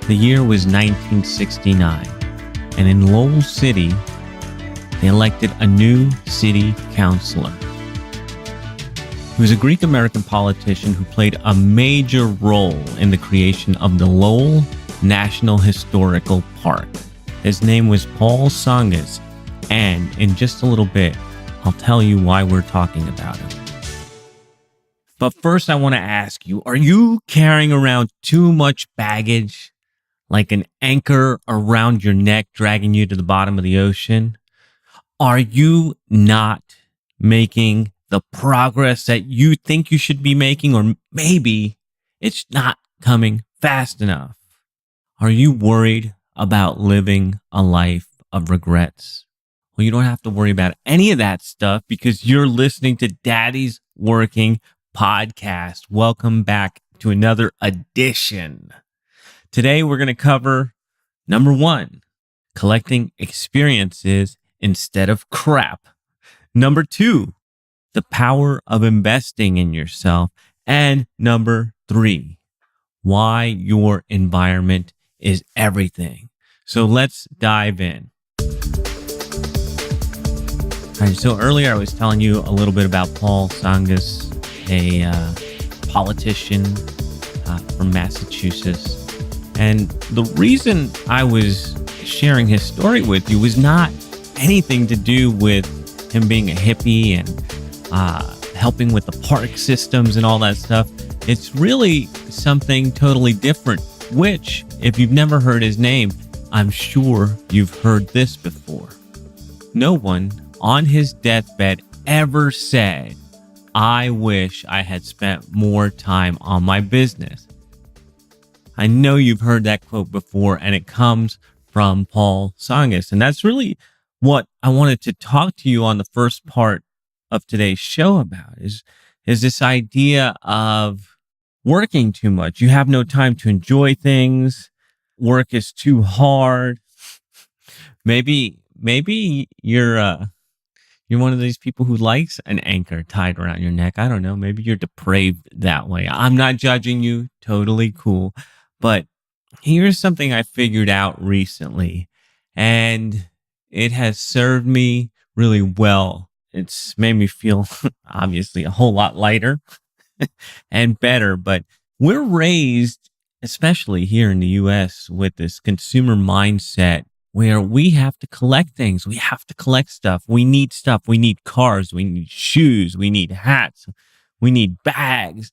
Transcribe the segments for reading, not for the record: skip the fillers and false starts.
The year was 1969, and in Lowell City, they elected a new city councilor. He was a Greek-American politician who played a major role in the creation of the Lowell National Historical Park. His name was Paul Tsongas, and in just a little bit, I'll tell you why we're talking about him. But first, I want to ask you, are you carrying around too much baggage? Like an anchor around your neck dragging you to the bottom of the ocean? Are you not making the progress that you think you should be making, or maybe it's not coming fast enough? Are you worried about living a life of regrets? Well, you don't have to worry about any of that stuff because you're listening to Daddy's Working Podcast. Welcome back to another edition. Today, we're going to cover number 1, collecting experiences instead of crap. Number 2, the power of investing in yourself. And number 3, why your environment is everything. So let's dive in. All right, so earlier I was telling you a little bit about Paul Tsongas, a politician from Massachusetts. And the reason I was sharing his story with you was not anything to do with him being a hippie and helping with the park systems and all that stuff. It's really something totally different, which, if you've never heard his name, I'm sure you've heard this before. No one on his deathbed ever said, "I wish I had spent more time on my business." I know you've heard that quote before, and it comes from Paul Tsongas. And that's really what I wanted to talk to you on the first part of today's show about is this idea of working too much. You have no time to enjoy things. Work is too hard. Maybe you're one of these people who likes an anchor tied around your neck. I don't know. Maybe you're depraved that way. I'm not judging you. Totally cool. But here's something I figured out recently, and it has served me really well. It's made me feel, obviously, a whole lot lighter and better. But we're raised, especially here in the U.S., with this consumer mindset where we have to collect things. We have to collect stuff. We need stuff. We need cars. We need shoes. We need hats. We need bags.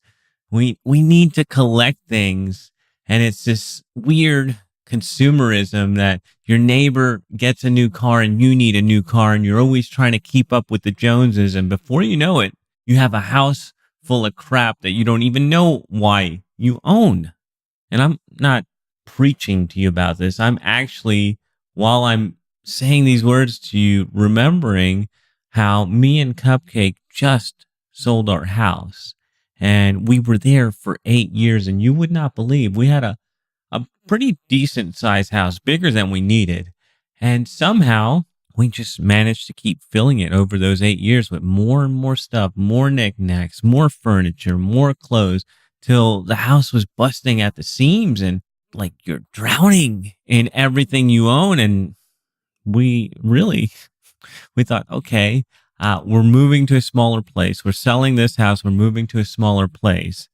We need to collect things. And it's this weird consumerism that your neighbor gets a new car and you need a new car, and you're always trying to keep up with the Joneses. And before you know it, you have a house full of crap that you don't even know why you own. And I'm not preaching to you about this. I'm actually, while I'm saying these words to you, remembering how me and Cupcake just sold our house. And we were there for 8 years, and you would not believe we had a pretty decent sized house, bigger than we needed. And somehow we just managed to keep filling it over those 8 years with more and more stuff, more knickknacks, more furniture, more clothes, till the house was busting at the seams and like you're drowning in everything you own. And we thought, okay, we're moving to a smaller place. We're selling this house. We're moving to a smaller place.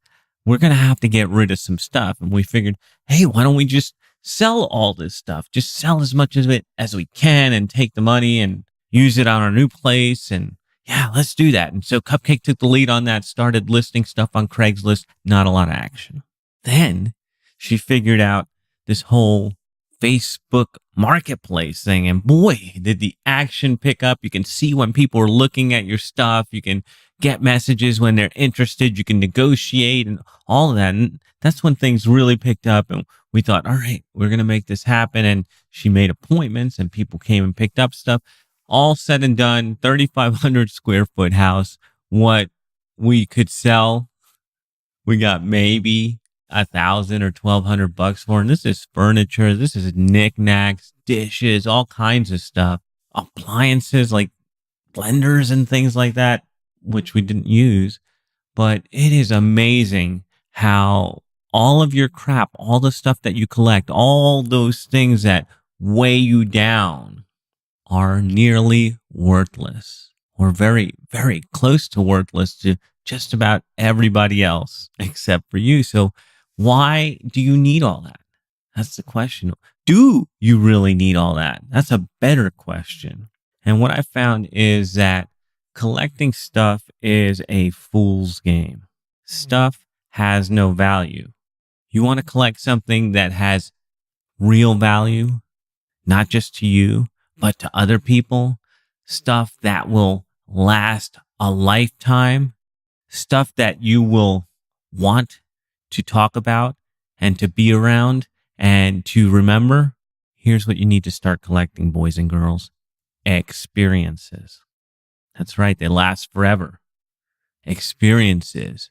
We're going to have to get rid of some stuff. And we figured, hey, why don't we just sell all this stuff? Just sell as much of it as we can and take the money and use it on our new place. And yeah, let's do that. And so Cupcake took the lead on that, started listing stuff on Craigslist. Not a lot of action. Then she figured out this whole Facebook marketplace thing. And boy, did the action pick up. You can see when people are looking at your stuff. You can get messages when they're interested. You can negotiate and all of that. And that's when things really picked up. And we thought, all right, we're going to make this happen. And she made appointments and people came and picked up stuff. All said and done, 3,500 square foot house. What we could sell, we got maybe $1,000 or $1,200 for. And this is furniture. This is knickknacks, dishes, all kinds of stuff, appliances like blenders and things like that, which we didn't use. But it is amazing how all of your crap, all the stuff that you collect, all those things that weigh you down are nearly worthless or very, very close to worthless to just about everybody else except for you. So why do you need all that? That's the question. Do you really need all that? That's a better question. And what I found is that collecting stuff is a fool's game. Stuff has no value. You want to collect something that has real value, not just to you, but to other people, stuff that will last a lifetime, stuff that you will want to talk about and to be around and to remember. Here's what you need to start collecting, boys and girls. Experiences. That's right. They last forever. Experiences.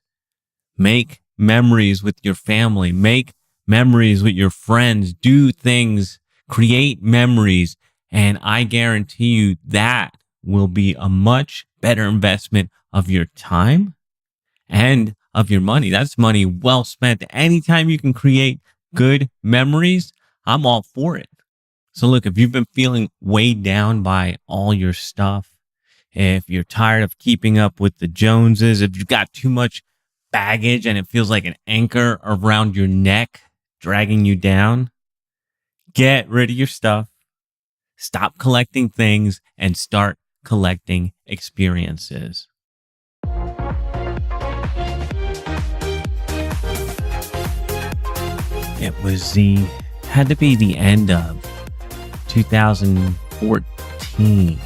Make memories with your family. Make memories with your friends. Do things. Create memories. And I guarantee you that will be a much better investment of your time and of your money. That's money well spent. Anytime you can create good memories, I'm all for it. So look, if you've been feeling weighed down by all your stuff, if you're tired of keeping up with the Joneses, if you've got too much baggage and it feels like an anchor around your neck, dragging you down, get rid of your stuff, stop collecting things, and start collecting experiences. Had to be the end of 2014,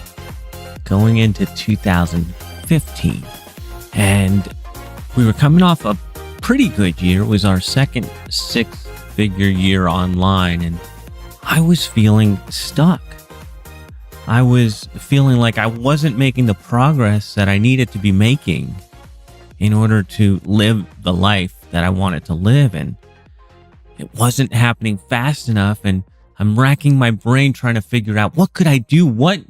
going into 2015. And we were coming off a pretty good year. It was our second six-figure year online, and I was feeling stuck. I was feeling like I wasn't making the progress that I needed to be making in order to live the life that I wanted to live. And it wasn't happening fast enough. And I'm racking my brain trying to figure out what could I do? What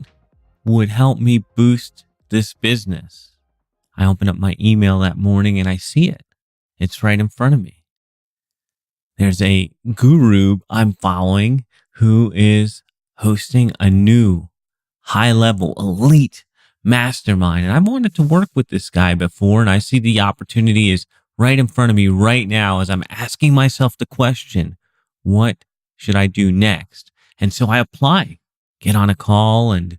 would help me boost this business? I open up my email that morning and I see it. It's right in front of me. There's a guru I'm following who is hosting a new high-level elite mastermind. And I've wanted to work with this guy before, and I see the opportunity is right in front of me right now as I'm asking myself the question, what should I do next? And so I apply, get on a call, and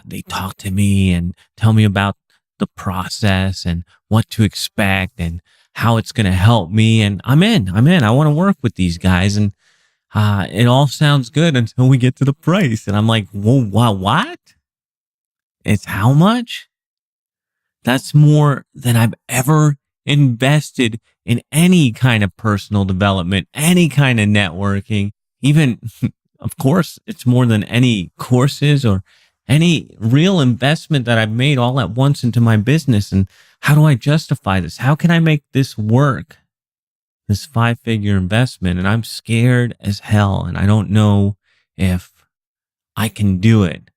they talk to me and tell me about the process and what to expect and how it's going to help me. And I'm in. I want to work with these guys. And it all sounds good until we get to the price. And I'm like, whoa, what? It's how much? That's more than I've ever invested in any kind of personal development, any kind of networking. Even, of course, it's more than any courses or any real investment that I've made all at once into my business. And how do I justify this? How can I make this work? This 5-figure investment, and I'm scared as hell, and I don't know if I can do it,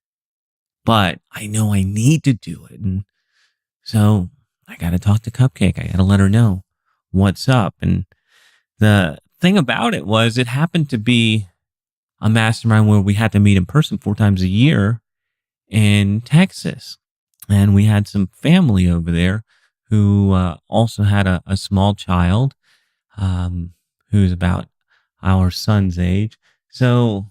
but I know I need to do it. And so I got to talk to Cupcake. I got to let her know what's up. And the thing about it was it happened to be a mastermind where we had to meet in person 4 times a year in Texas. And we had some family over there who also had a small child who's about our son's age. So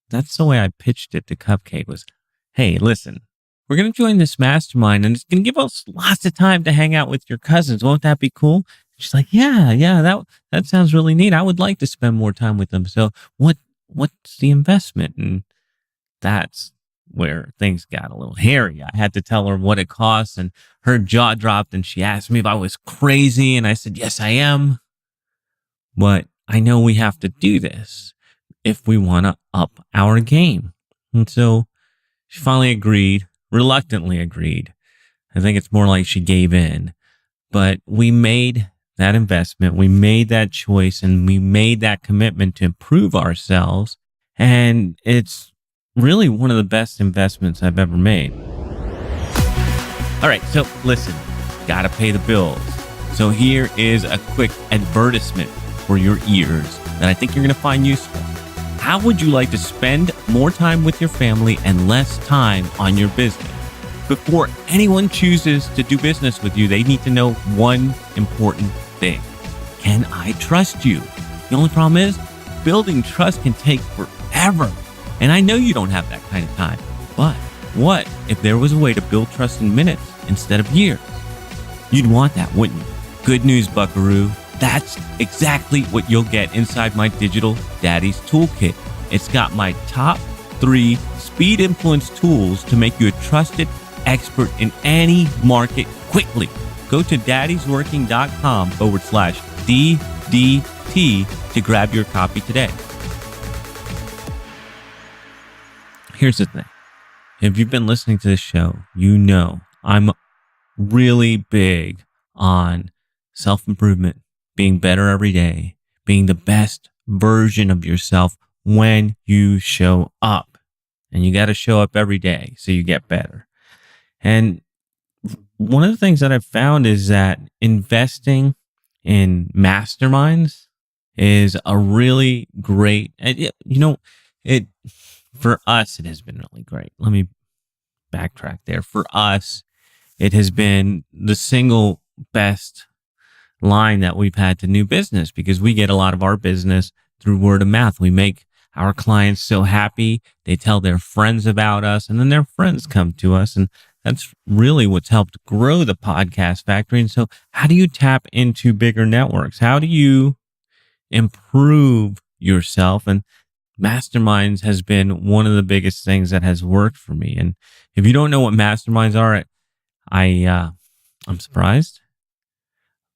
that's the way I pitched it to Cupcake was, hey, listen, we're going to join this mastermind and it's going to give us lots of time to hang out with your cousins. Won't that be cool? She's like, yeah, that sounds really neat. I would like to spend more time with them. So what's the investment? And that's where things got a little hairy. I had to tell her what it costs, and her jaw dropped and she asked me if I was crazy. And I said, yes, I am. But I know we have to do this if we want to up our game. And so she finally agreed, reluctantly agreed. I think it's more like she gave in. But we made that investment, we made that choice, and we made that commitment to improve ourselves. And it's really one of the best investments I've ever made. All right, so listen, gotta pay the bills. So here is a quick advertisement for for your ears that I think you're going to find useful. How would you like to spend more time with your family and less time on your business? Before anyone chooses to do business with you, they need to know one important thing. Can I trust you? The only problem is building trust can take forever. And I know you don't have that kind of time. But what if there was a way to build trust in minutes instead of years? You'd want that, wouldn't you? Good news, buckaroo. That's exactly what you'll get inside my Digital Daddy's Toolkit. It's got my top 3 speed influence tools to make you a trusted expert in any market quickly. Go to daddysworking.com/DDT to grab your copy today. Here's the thing. If you've been listening to this show, you know I'm really big on self-improvement, being better every day, being the best version of yourself when you show up. And you got to show up every day so you get better. And one of the things that I've found is that investing in masterminds is a really great, for us, it has been really great. Let me backtrack there. For us, it has been the single best line that we've had to new business because we get a lot of our business through word of mouth. We make our clients so happy. They tell their friends about us, and then their friends come to us. And that's really what's helped grow the Podcast Factory. And so how do you tap into bigger networks? How do you improve yourself? And masterminds has been one of the biggest things that has worked for me. And if you don't know what masterminds are, I'm surprised,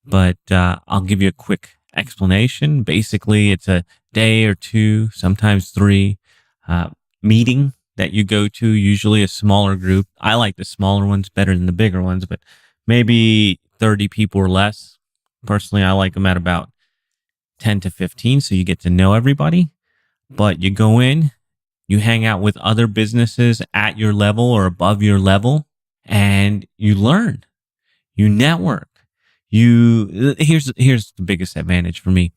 but I'll give you a quick explanation. Basically, it's a day or 2, sometimes 3 meeting that you go to, usually a smaller group. I like the smaller ones better than the bigger ones, but maybe 30 people or less. Personally, I like them at about 10 to 15, so you get to know everybody. But you go in, you hang out with other businesses at your level or above your level, and you learn, you network. Here's the biggest advantage for me.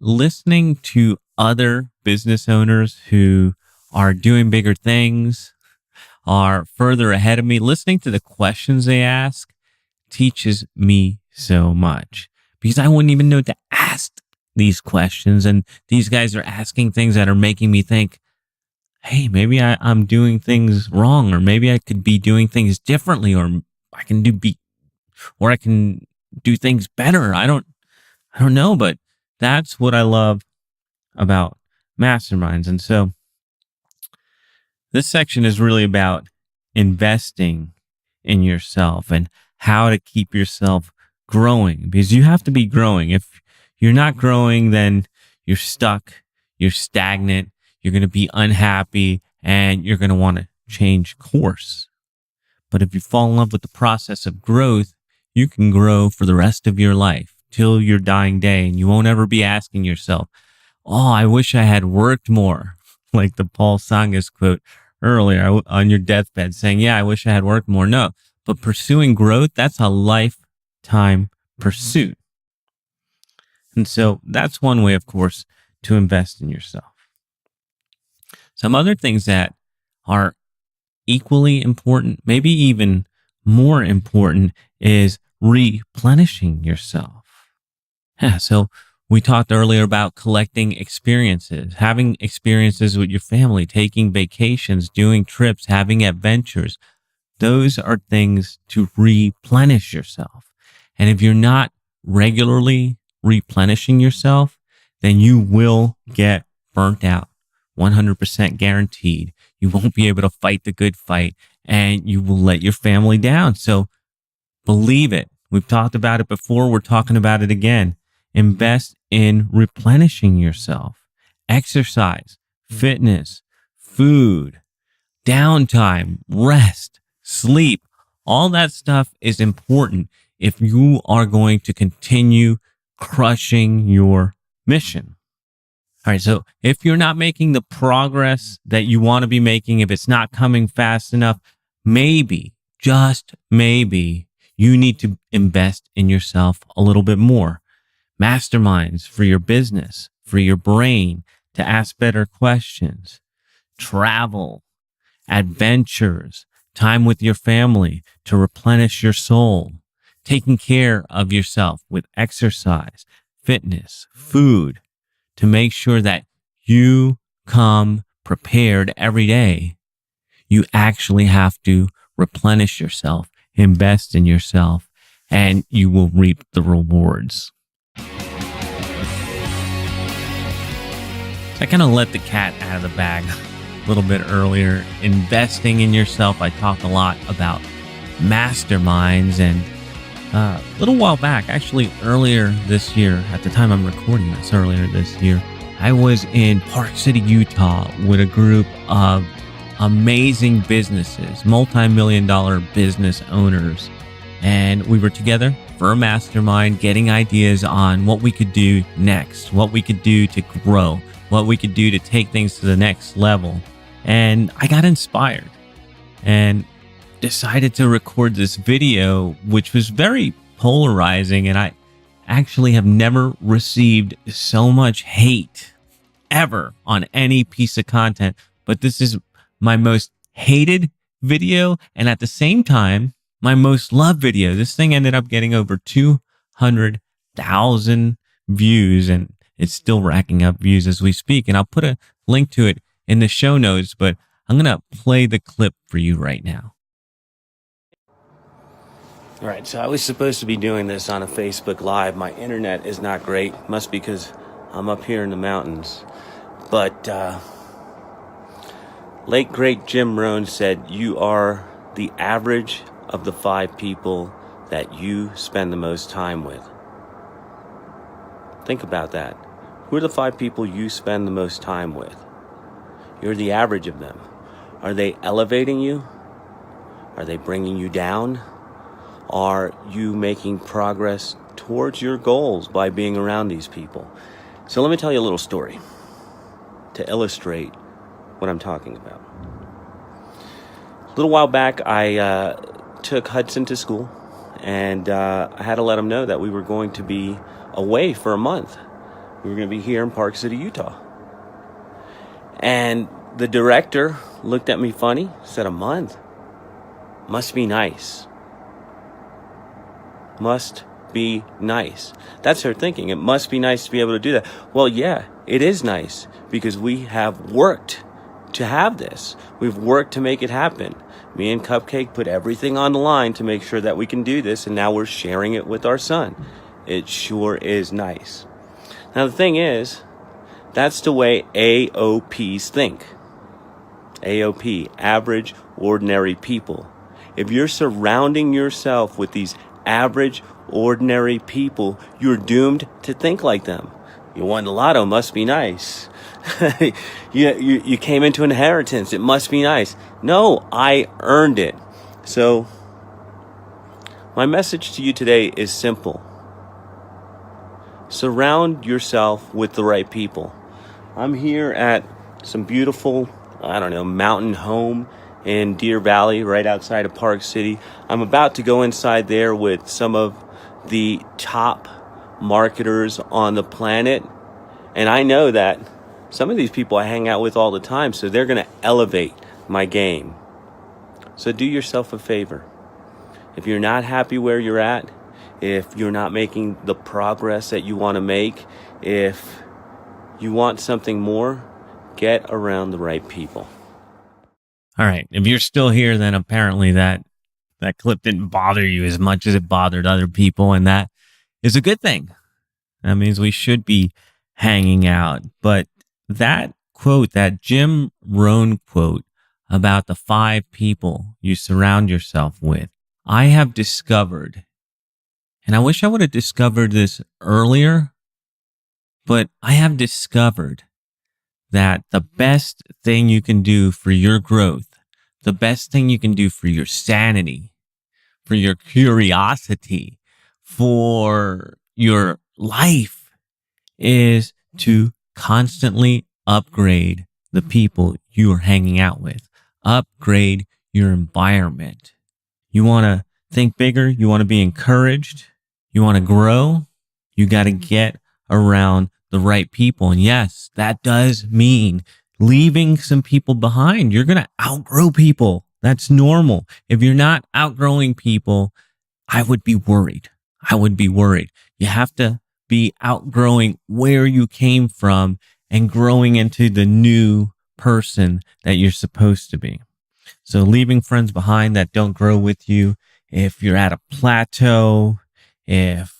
Listening to other business owners who are doing bigger things, are further ahead of me, listening to the questions they ask teaches me so much because I wouldn't even know to ask these questions. And these guys are asking things that are making me think, hey, maybe I'm doing things wrong, or maybe I could be doing things differently, or I can do things better. I don't know, but that's what I love about masterminds. And so this section is really about investing in yourself and how to keep yourself growing, because you have to be growing. If you're not growing, then you're stuck, you're stagnant, you're going to be unhappy, and you're going to want to change course. But if you fall in love with the process of growth, you can grow for the rest of your life till your dying day, and you won't ever be asking yourself, oh, I wish I had worked more, like the Paul Tsongas quote earlier on your deathbed saying, yeah, I wish I had worked more. No, but pursuing growth, that's a lifetime pursuit. And so that's one way, of course, to invest in yourself. Some other things that are equally important, maybe even more important, is replenishing yourself. Yeah, so we talked earlier about collecting experiences, having experiences with your family, taking vacations, doing trips, having adventures. Those are things to replenish yourself. And if you're not regularly replenishing yourself, then you will get burnt out. 100% guaranteed. You won't be able to fight the good fight, and you will let your family down. So believe it. We've talked about it before. We're talking about it again. Invest in replenishing yourself. Exercise, fitness, food, downtime, rest, sleep. All that stuff is important if you are going to continue crushing your mission. All right, so if you're not making the progress that you want to be making, if it's not coming fast enough, maybe, just maybe, you need to invest in yourself a little bit more. masterminds for your business, for your brain to ask better questions, travel, adventures, time with your family to replenish your soul, taking care of yourself with exercise, fitness, food to make sure that you come prepared every day. You actually have to replenish yourself, invest in yourself, and you will reap the rewards. I kind of let the cat out of the bag a little bit earlier. Investing in yourself. I talked a lot about masterminds, and a little while back, actually earlier this year, at the time I'm recording this, earlier this year, I was in Park City, Utah with a group of amazing businesses, multi-million-dollar business owners. And we were together for a mastermind, getting ideas on what we could do next, what we could do to grow, what we could do to take things to the next level. And I got inspired and decided to record this video, which was very polarizing. And I actually have never received so much hate ever on any piece of content. But this is my most hated video, and at the same time, my most loved video. This thing ended up getting over 200,000 views, and it's still racking up views as we speak. And I'll put a link to it in the show notes, but I'm going to play the clip for you right now. All right, so I was supposed to be doing this on a Facebook Live. My internet is not great. Must be because I'm up here in the mountains. But late great Jim Rohn said, you are the average of the 5 people that you spend the most time with. Think about that. Who are the 5 people you spend the most time with? You're the average of them. Are they elevating you? Are they bringing you down? Are you making progress towards your goals by being around these people? So let me tell you a little story to illustrate what I'm talking about. A little while back, I took Hudson to school, and I had to let him know that we were going to be away for a month. We were going to be here in Park City, Utah. And the director looked at me funny, said, "A month? Must be nice. Must be nice." That's her thinking. It must be nice to be able to do that. Well, yeah, it is nice because we have worked to have this. We've worked to make it happen. Me and Cupcake put everything on the line to make sure that we can do this, and now we're sharing it with our son. It sure is nice. Now, the thing is, that's the way AOPs think. AOP, average, ordinary people. If you're surrounding yourself with these average, ordinary people, you're doomed to think like them. You won the lotto, must be nice. you came into inheritance, it must be nice. No, I earned it. So, my message to you today is simple. Surround yourself with the right people. I'm here at some beautiful, mountain home in Deer Valley, right outside of Park City. I'm about to go inside there with some of the top marketers on the planet. And I know that some of these people I hang out with all the time, so they're going to elevate my game. So do yourself a favor. If you're not happy where you're at, if you're not making the progress that you want to make, if you want something more, get around the right people. All right. If you're still here, then apparently that clip didn't bother you as much as it bothered other people. And that is a good thing. That means we should be hanging out. But that quote, that Jim Rohn quote about the 5 people you surround yourself with, I have discovered, and I wish I would have discovered this earlier, but I have discovered that the best thing you can do for your growth, the best thing you can do for your sanity, for your curiosity, for your life is to constantly upgrade the people you are hanging out with. Upgrade your environment. You want to think bigger? You want to be encouraged? You want to grow? You got to get around the right people. And yes, that does mean leaving some people behind. You're going to outgrow people. That's normal. If you're not outgrowing people, I would be worried. You have to be outgrowing where you came from and growing into the new person that you're supposed to be. So leaving friends behind that don't grow with you. If you're at a plateau, if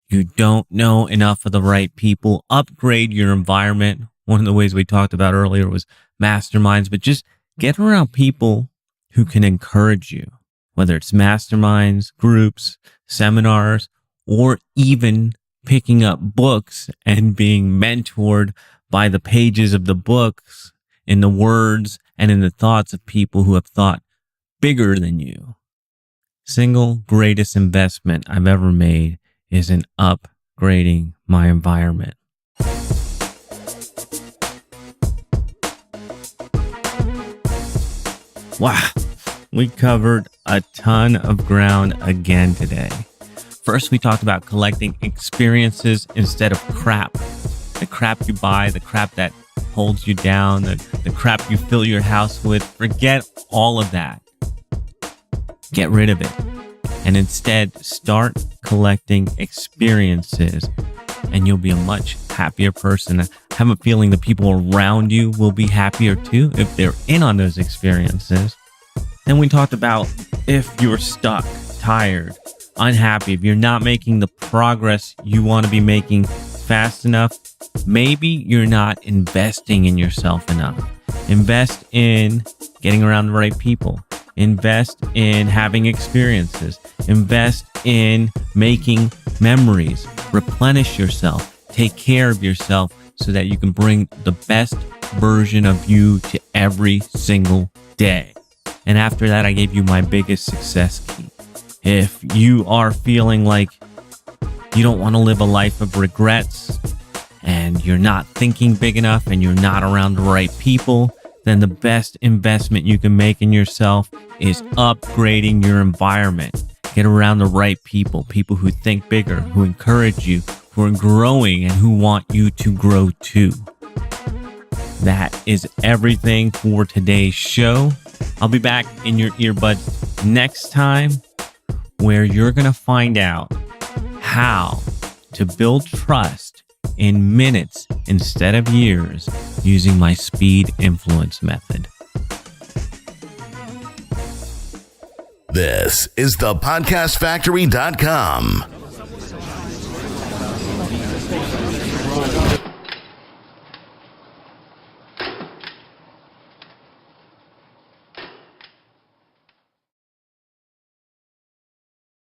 you don't know enough of the right people, upgrade your environment. One of the ways we talked about earlier was masterminds, but just get around people who can encourage you, whether it's masterminds, groups, seminars, or even picking up books and being mentored by the pages of the books, in the words and in the thoughts of people who have thought bigger than you. Single greatest investment I've ever made is in upgrading my environment. Wow, we covered a ton of ground again today. First, we talked about collecting experiences instead of crap. The crap you buy, the crap that holds you down, the crap you fill your house with. Forget all of that. Get rid of it. And instead, start collecting experiences, and you'll be a much happier person. I have a feeling the people around you will be happier too if they're in on those experiences. Then we talked about if you're stuck, tired, unhappy, if you're not making the progress you want to be making fast enough, maybe you're not investing in yourself enough. Invest in getting around the right people. Invest in having experiences. Invest in making memories. Replenish yourself. Take care of yourself so that you can bring the best version of you to every single day. And after that, I gave you my biggest success key. If you are feeling like you don't want to live a life of regrets and you're not thinking big enough and you're not around the right people, then the best investment you can make in yourself is upgrading your environment. Get around the right people, people who think bigger, who encourage you, who are growing and who want you to grow too. That is everything for today's show. I'll be back in your earbuds next time, where you're going to find out how to build trust in minutes instead of years using my speed influence method. This is the podcastfactory.com.